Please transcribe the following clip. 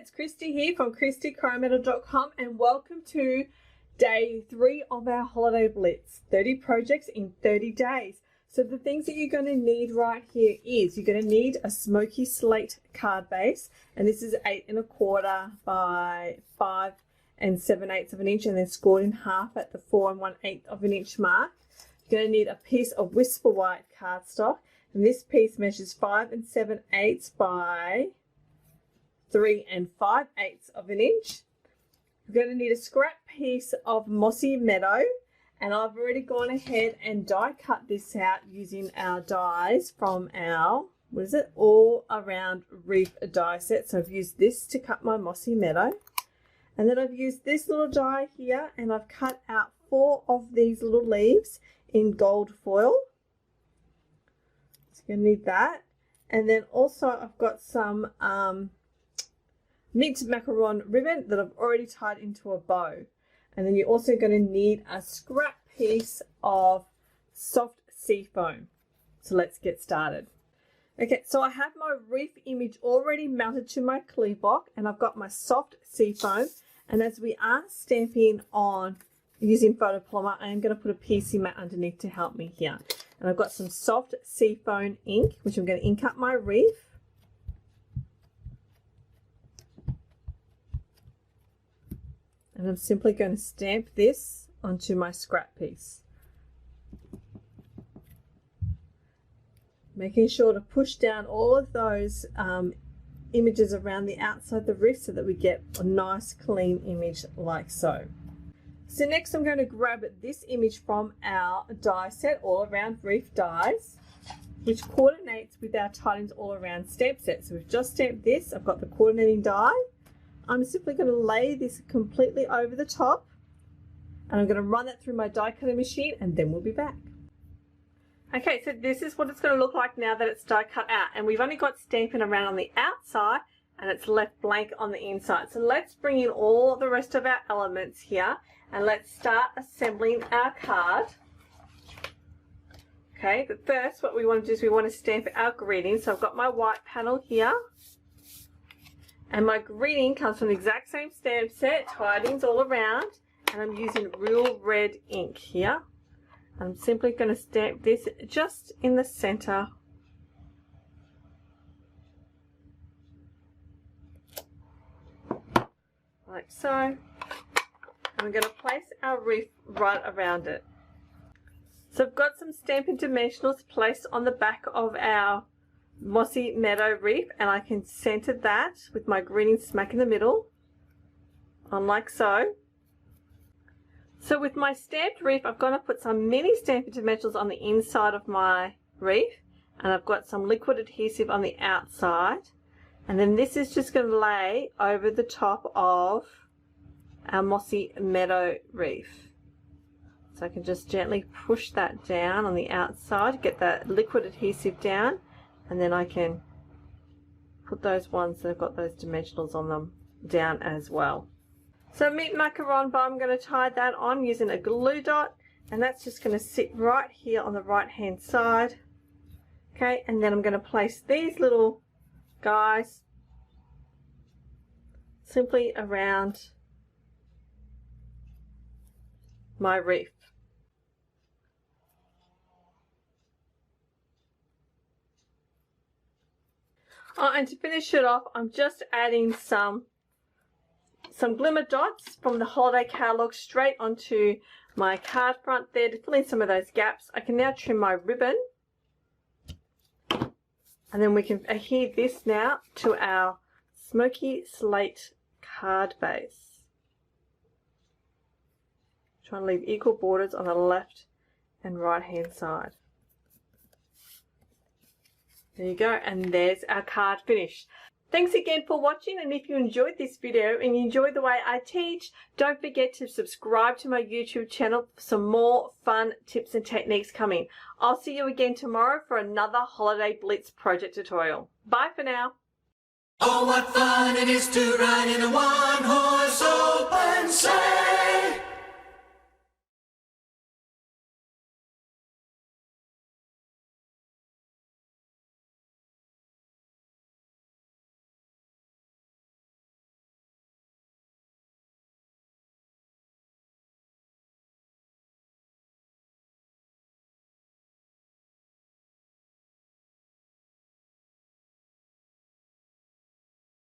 it's Kristy here from KristyCoromandel.com and welcome to day 3 of our holiday blitz, 30 projects in 30 days. So the things that you're going to need right here is you're going to need a smoky slate card base, and this is 8 1/4 by 5 7/8 of an inch, and then scored in half at the 4 1/8 of an inch mark. You're going to need a piece of Whisper White cardstock, and this piece measures 5 7/8 by 3 5/8 of an inch. You're going to need a scrap piece of Mossy Meadow, and I've already gone ahead and die cut this out using our dies from our, all around reef die set. So I've used this to cut my Mossy Meadow, and then I've used this little die here, and I've cut out 4 of these little leaves in gold foil. So you're going to need that, and then also I've got some knit macaron ribbon that I've already tied into a bow. And then you're also going to need a scrap piece of soft sea foam. So let's get started. Okay, so I have my reef image already mounted to my clear block, and I've got my soft sea foam. And as we are stamping on using photopolymer, I am going to put a PC mat underneath to help me here. And I've got some soft sea foam ink, which I'm going to ink up my reef. And I'm simply going to stamp this onto my scrap piece. Making sure to push down all of those images around the outside of the reef so that we get a nice clean image like so. So next I'm going to grab this image from our die set, all around reef dies, which coordinates with our Tidings all around stamp set. So we've just stamped this. I've got the coordinating die. I'm simply going to lay this completely over the top, and I'm going to run that through my die cutting machine, and then we'll be back. Okay, so this is what it's going to look like now that it's die cut out, and we've only got stamping around on the outside and it's left blank on the inside. So let's bring in all the rest of our elements here, and let's start assembling our card. Okay, but first what we want to do is we want to stamp our greeting. So I've got my white panel here, and my greeting comes from the exact same stamp set, Tidings all around, and I'm using real red ink here. I'm simply going to stamp this just in the center. Like so. And we're going to place our reef right around it. So I've got some Stampin' Dimensionals placed on the back of our Mossy Meadow reef, and I can center that with my greeting smack in the middle, on like so. So with my stamped reef, I've got to put some mini Stampin' Dimensionals on the inside of my reef, and I've got some liquid adhesive on the outside, and then this is just going to lay over the top of our Mossy Meadow reef. So I can just gently push that down on the outside, get that liquid adhesive down, and then I can put those ones that have got those dimensionals on them down as well. So mint macaron bow, I'm going to tie that on using a glue dot, and that's just going to sit right here on the right hand side. Okay, and then I'm going to place these little guys simply around my reef. Oh, and to finish it off, I'm just adding some glimmer dots from the holiday catalog straight onto my card front there to fill in some of those gaps. I can now trim my ribbon, and then we can adhere this now to our smoky slate card base. Trying to leave equal borders on the left and right hand side. There you go, and there's our card finished. Thanks again for watching, and if you enjoyed this video and you enjoyed the way I teach, don't forget to subscribe to my YouTube channel for some more fun tips and techniques coming. I'll see you again tomorrow for another Holiday Blitz project tutorial. Bye for now. Oh, what fun it is to ride in a one-horse open sleigh.